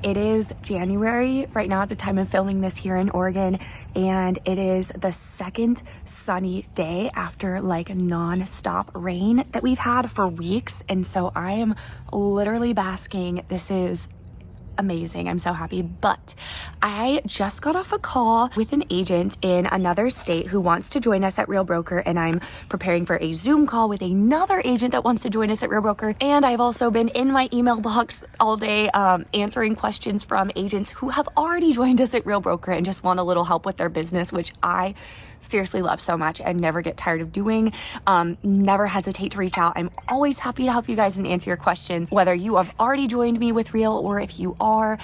It is January right now at the time of filming this here in Oregon, and it is the second sunny day after like non-stop rain that we've had for weeks. And so I am literally basking. This is amazing. I'm so happy. But I just got off a call with an agent in another state who wants to join us at Real Broker, and I'm preparing for a Zoom call with another agent that wants to join us at Real Broker. And I've also been in my email box all day answering questions from agents who have already joined us at Real Broker and just want a little help with their business, which I seriously love so much and never get tired of doing. Never hesitate to reach out. I'm always happy to help you guys and answer your questions, whether you have already joined me with Real or if you are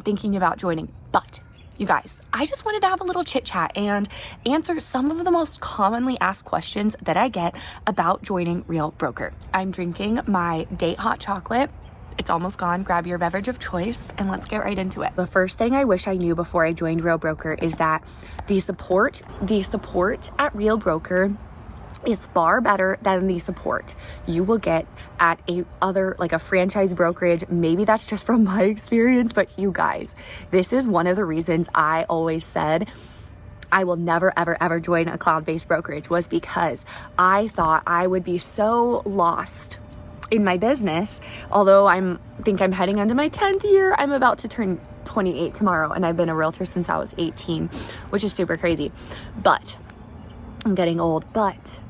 thinking about joining. But you guys, I just wanted to have a little chit chat and answer some of the most commonly asked questions that I get about joining Real Broker. I'm drinking my date hot chocolate. It's almost gone. Grab your beverage of choice and let's get right into it. The first thing I wish I knew before I joined Real Broker is that the support at Real Broker is far better than the support you will get at a franchise brokerage. Maybe that's just from my experience, but you guys, this is one of the reasons I always said I will never, ever join a cloud-based brokerage, was because I thought I would be so lost in my business. Although I think I'm heading into my 10th year. I'm about to turn 28 tomorrow, and I've been a realtor since I was 18, which is super crazy. But I'm getting old. But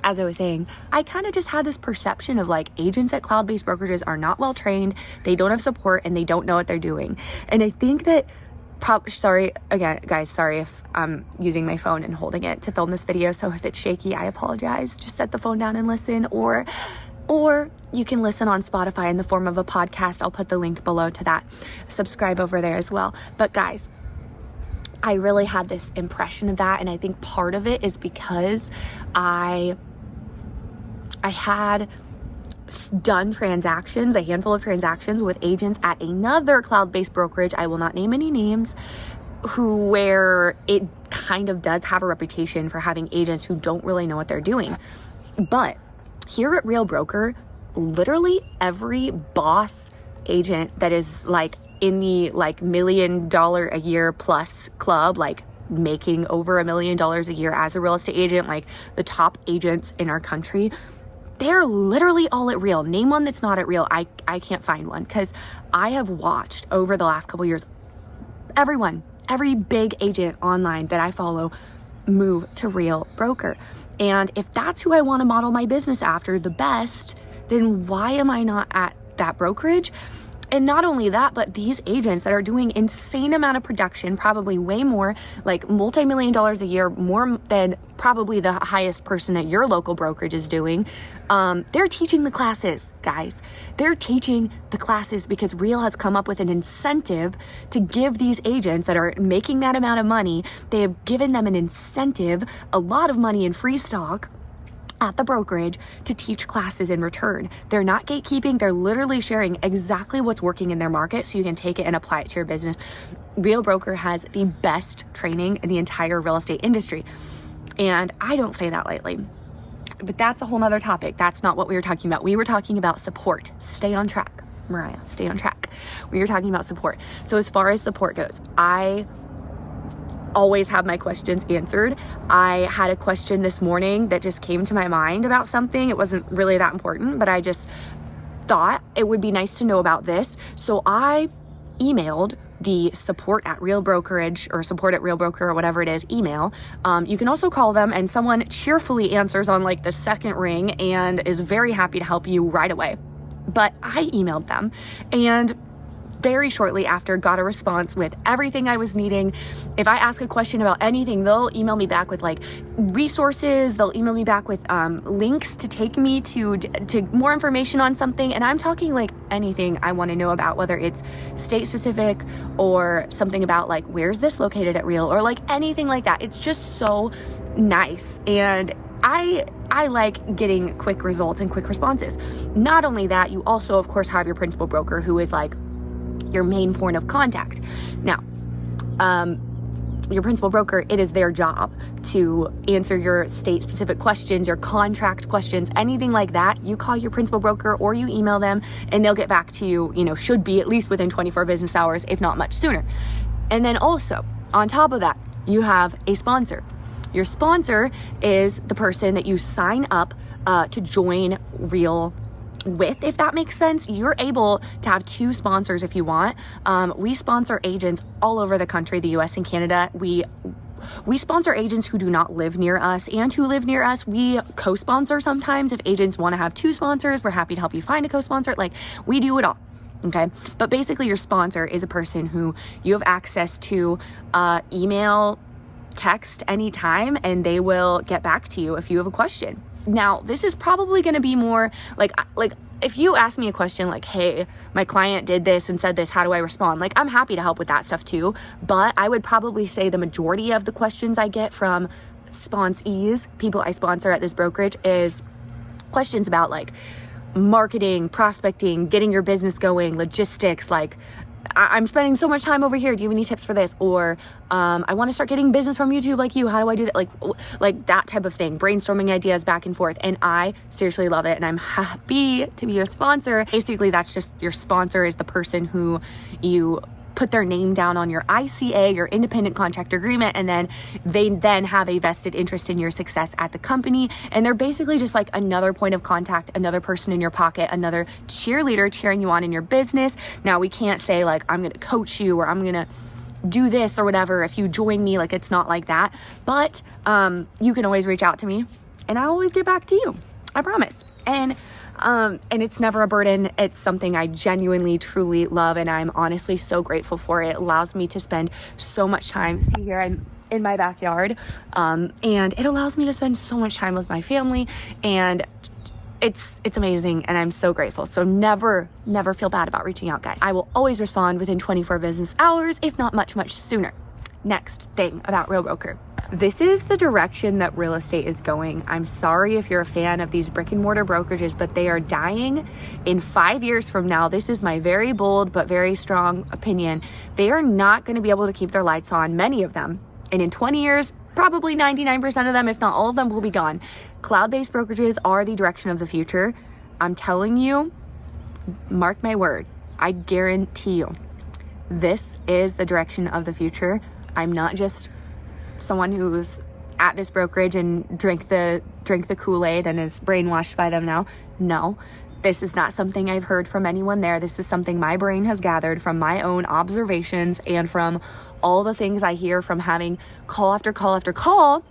as I was saying, I kind of just had this perception of like agents at cloud-based brokerages are not well trained, they don't have support, and they don't know what they're doing. And I think that sorry again, guys, sorry if I'm using my phone and holding it to film this video. So if it's shaky, I apologize. Just set the phone down and listen, or you can listen on Spotify in the form of a podcast. I'll put the link below to that. Subscribe over there as well. But guys, I really had this impression of that. And I think part of it is because I had done transactions, a handful of transactions with agents at another cloud-based brokerage. I will not name any names, where it kind of does have a reputation for having agents who don't really know what they're doing. But here at Real Broker, literally every boss agent that is like in the like $1 million a year plus club, like making over $1 million a year as a real estate agent, like the top agents in our country, they're literally all at Real. Name one that's not at Real. I can't find one, because I have watched over the last couple years, every big agent online that I follow move to Real Broker. And if that's who I want to model my business after the best, then why am I not at that brokerage? And not only that, but these agents that are doing insane amount of production, probably way more, like multi-million dollars a year, more than probably the highest person at your local brokerage is doing. They're teaching the classes, guys. They're teaching the classes because Real has come up with an incentive to give these agents that are making that amount of money. They have given them an incentive, a lot of money in free stock at the brokerage to teach classes in return. They're not gatekeeping. They're literally sharing exactly what's working in their market so you can take it and apply it to your business. Real Broker has the best training in the entire real estate industry. And I don't say that lightly, but that's a whole nother topic. That's not what we were talking about. We were talking about support. Stay on track, Mariah, stay on track. We were talking about support. So as far as support goes, I always have my questions answered. I had a question this morning that just came to my mind about something. It wasn't really that important, but I just thought it would be nice to know about this. So I emailed the support at Real Brokerage, or support at Real Broker, or whatever it is, email. You can also call them, and someone cheerfully answers on like the second ring and is very happy to help you right away. But I emailed them, and very shortly after got a response with everything I was needing. If I ask a question about anything, they'll email me back with like resources. They'll email me back with links to take me to more information on something. And I'm talking like anything I want to know about, whether it's state specific or something about like, where's this located at Real, or like anything like that. It's just so nice. And I like getting quick results and quick responses. Not only that, you also, of course, have your principal broker, who is like your main point of contact. Now, your principal broker, it is their job to answer your state-specific questions, your contract questions, anything like that. You call your principal broker or you email them and they'll get back to you, should be at least within 24 business hours, if not much sooner. And then also, on top of that, you have a sponsor. Your sponsor is the person that you sign up to join Real with, if that makes sense. You're able to have 2 sponsors if you want. We sponsor agents all over the country, the US and Canada. We sponsor agents who do not live near us and who live near us. We co-sponsor sometimes. If agents want to have 2 sponsors, we're happy to help you find a co-sponsor. Like, we do it all. Okay. But basically your sponsor is a person who you have access to email, text anytime, and they will get back to you if you have a question. Now, this is probably going to be more like if you ask me a question like, hey, my client did this and said this, how do I respond? Like, I'm happy to help with that stuff too. But I would probably say the majority of the questions I get from sponsees, people I sponsor at this brokerage, is questions about like marketing, prospecting, getting your business going, logistics, like, I'm spending so much time over here. Do you have any tips for this? Or I want to start getting business from YouTube like you. How do I do that? Like that type of thing. Brainstorming ideas back and forth. And I seriously love it. And I'm happy to be your sponsor. Basically, that's just your sponsor is the person who you put their name down on your ICA, your independent contractor agreement, and then they then have a vested interest in your success at the company. And they're basically just like another point of contact, another person in your pocket, another cheerleader cheering you on in your business. Now, we can't say like, I'm going to coach you or I'm going to do this or whatever if you join me. Like, it's not like that. But you can always reach out to me and I'll always get back to you. I promise. And it's never a burden. It's something I genuinely, truly love. And I'm honestly so grateful for it. It allows me to spend so much time. See here, I'm in my backyard. And it allows me to spend so much time with my family, and it's amazing. And I'm so grateful. So never feel bad about reaching out, guys. I will always respond within 24 business hours, if not much sooner. Next thing about Real Broker. This is the direction that real estate is going. I'm sorry if you're a fan of these brick and mortar brokerages, but they are dying. In 5 years from now, this is my very bold but very strong opinion, they are not going to be able to keep their lights on, many of them. And in 20 years, probably 99% of them, if not all of them, will be gone. Cloud-based brokerages are the direction of the future. I'm telling you, mark my word, I guarantee you, this is the direction of the future. I'm not just someone who's at this brokerage and drink the Kool-Aid and is brainwashed by them now. No, this is not something I've heard from anyone there. This is something my brain has gathered from my own observations and from all the things I hear from having call after call after call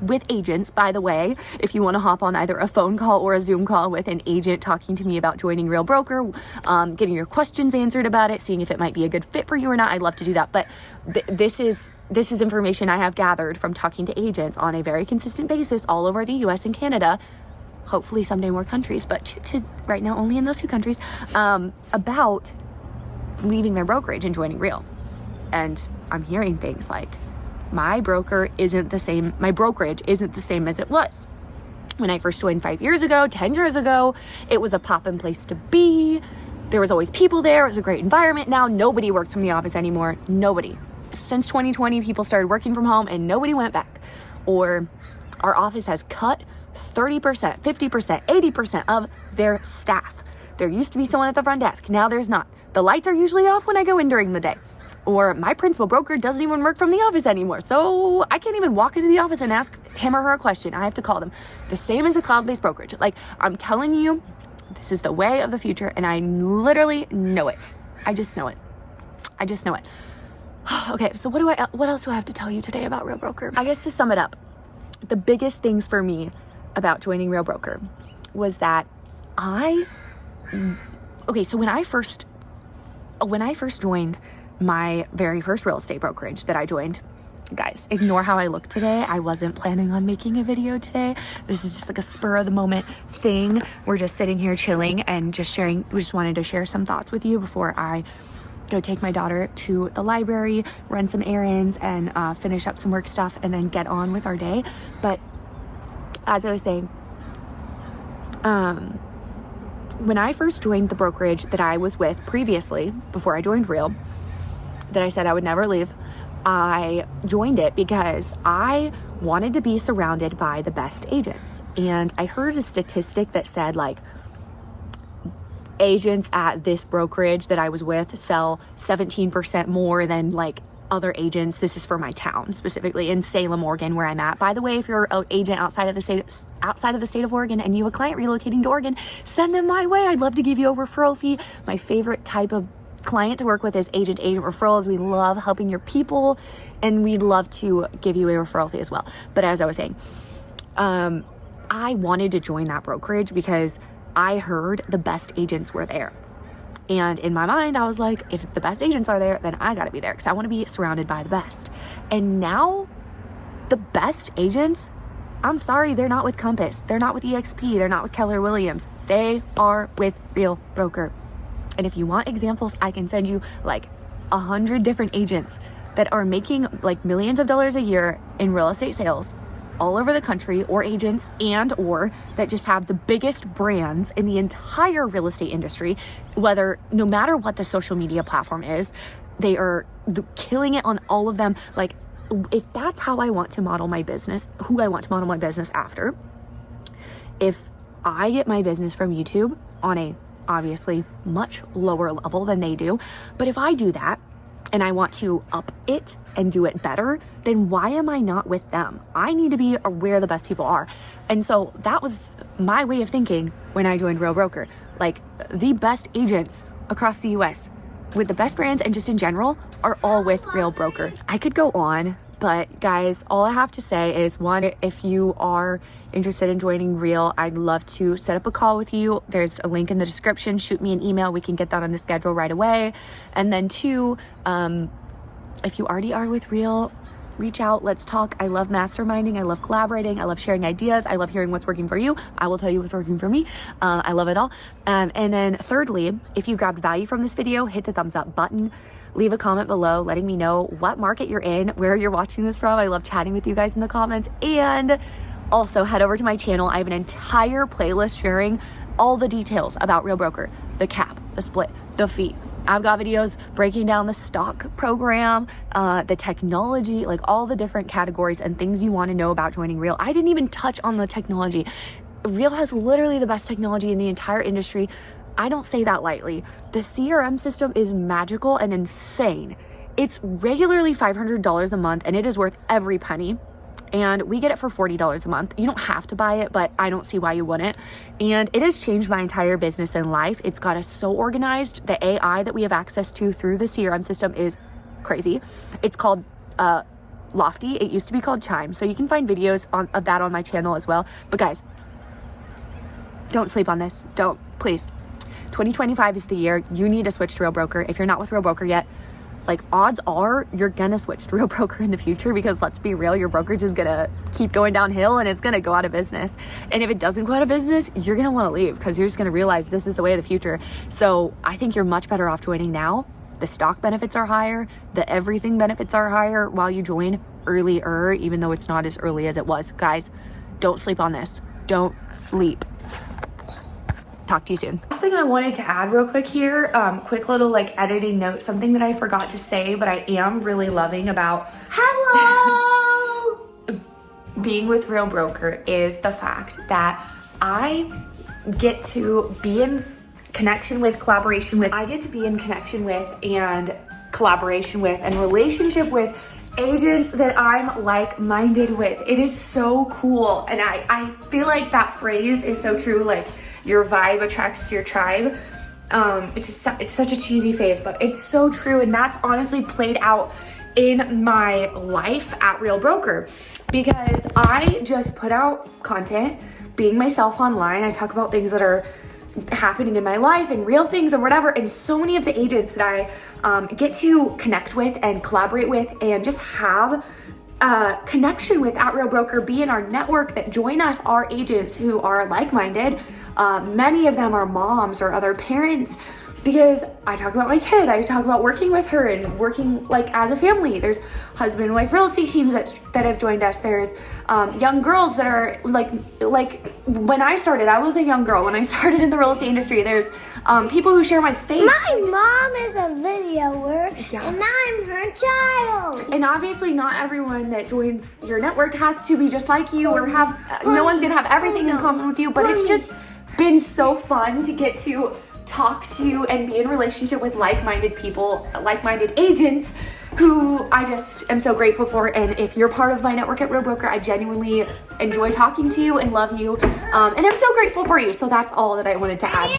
with agents. By the way, if you want to hop on either a phone call or a Zoom call with an agent talking to me about joining Real Broker, getting your questions answered about it, seeing if it might be a good fit for you or not, I'd love to do that. But this is information I have gathered from talking to agents on a very consistent basis all over the US and Canada, hopefully someday more countries, but to right now only in those 2 countries, about leaving their brokerage and joining Real. And I'm hearing things like, my brokerage isn't the same as it was. When I first joined 5 years ago, 10 years ago, it was a poppin' place to be. There was always people there. It was a great environment. Now nobody works from the office anymore. Nobody. Since 2020, people started working from home and nobody went back. Or our office has cut 30%, 50%, 80% of their staff. There used to be someone at the front desk. Now there's not. The lights are usually off when I go in during the day. Or my principal broker doesn't even work from the office anymore. So I can't even walk into the office and ask him or her a question. I have to call them. The same as a cloud-based brokerage. Like, I'm telling you, this is the way of the future, and I literally know it. I just know it. Okay, so what else do I have to tell you today about Real Broker? I guess to sum it up, the biggest things for me about joining Real Broker was that so when I first joined my very first real estate brokerage that I joined, guys, ignore how I look today. I wasn't planning on making a video today. This is just like a spur of the moment thing. We're just sitting here chilling and just sharing. We just wanted to share some thoughts with you before I go take my daughter to the library, run some errands, and finish up some work stuff, and then get on with our day. But as I was saying, when I first joined the brokerage that I was with previously, before I joined Real, that I said I would never leave, I joined it because I wanted to be surrounded by the best agents. And I heard a statistic that said like agents at this brokerage that I was with sell 17% more than like other agents. This is for my town, specifically in Salem, Oregon, where I'm at. By the way, if you're an agent outside of the state of Oregon and you have a client relocating to Oregon, send them my way. I'd love to give you a referral fee. My favorite type of client to work with is agent-agent referrals. We love helping your people, and we'd love to give you a referral fee as well. But as I was saying, I wanted to join that brokerage because I heard the best agents were there. And in my mind, I was like, if the best agents are there, then I got to be there because I want to be surrounded by the best. And now the best agents, I'm sorry, they're not with Compass. They're not with EXP. They're not with Keller Williams. They are with Real Broker. And if you want examples, I can send you like 100 different agents that are making like millions of dollars a year in real estate sales all over the country, or agents or that just have the biggest brands in the entire real estate industry, no matter what the social media platform is, they are killing it on all of them. Like, if that's how I want to model my business, who I want to model my business after, if I get my business from YouTube on a obviously much lower level than they do, but if I do that and I want to up it and do it better, then why am I not with them? I need to be where the best people are. And so that was my way of thinking when I joined Real Broker. Like, the best agents across the US with the best brands and just in general are all with Real Broker. I could go on, but guys, all I have to say is, one, if you are interested in joining Real, I'd love to set up a call with you. There's a link in the description. Shoot me an email. We can get that on the schedule right away. And then two, if you already are with Real, reach out. Let's talk. I love masterminding. I love collaborating. I love sharing ideas. I love hearing what's working for you. I will tell you what's working for me. I love it all. And then thirdly, if you grabbed value from this video, hit the thumbs up button. Leave a comment below letting me know what market you're in, where you're watching this from. I love chatting with you guys in the comments. And also head over to my channel. I have an entire playlist sharing all the details about Real Broker, the cap, the split, the fee. I've got videos breaking down the stock program, the technology, like all the different categories and things you want to know about joining Real. I didn't even touch on the technology. Real has literally the best technology in the entire industry. I don't say that lightly. The CRM system is magical and insane. It's regularly $500 a month, and it is worth every penny. And we get it for $40 a month. You don't have to buy it, but I don't see why you wouldn't. And it has changed my entire business and life. It's got us so organized. The AI that we have access to through the CRM system is crazy. It's called Lofty. It used to be called Chime. So you can find videos of that on my channel as well. But guys, don't sleep on this. Don't, please. 2025 is the year you need to switch to Real Broker. If you're not with Real Broker yet, like, odds are you're gonna switch to Real Broker in the future, because let's be real, your brokerage is gonna keep going downhill and it's gonna go out of business. And if it doesn't go out of business, you're gonna want to leave because you're just gonna realize this is the way of the future. So I think you're much better off joining now. The stock benefits are higher, the everything benefits are higher while you join earlier, even though it's not as early as it was. Guys, don't sleep on this. Don't sleep. Talk to you soon. Last thing I wanted to add real quick here, quick little like editing note, something that I forgot to say, but I am really loving about being with Real Broker is the fact that I get to be in connection with, collaboration with, and relationship with agents that I'm like-minded with. It is so cool. And I feel like that phrase is so true, like, your vibe attracts your tribe. It's such a cheesy phrase, but it's so true. And that's honestly played out in my life at Real Broker, because I just put out content, being myself online. I talk about things that are happening in my life and real things and whatever. And so many of the agents that I get to connect with and collaborate with and just have connection with at Real Broker, be in our network, that join us, are agents who are like-minded. Many of them are moms or other parents because I talk about my kid, I talk about working with her and working like as a family. There's husband and wife real estate teams that have joined us. There's young girls that are like when I started, I was a young girl when I started in the real estate industry. There's people who share my faith. My mom is a videoer, and I'm her child. And obviously not everyone that joins your network has to be just like you or have, no one's gonna have everything in common with you, but it's just been so fun to get to talk to and be in relationship with like-minded people, like-minded agents who I just am so grateful for. And if you're part of my network at Real Broker, I genuinely enjoy talking to you and love you. And I'm so grateful for you. So that's all that I wanted to add.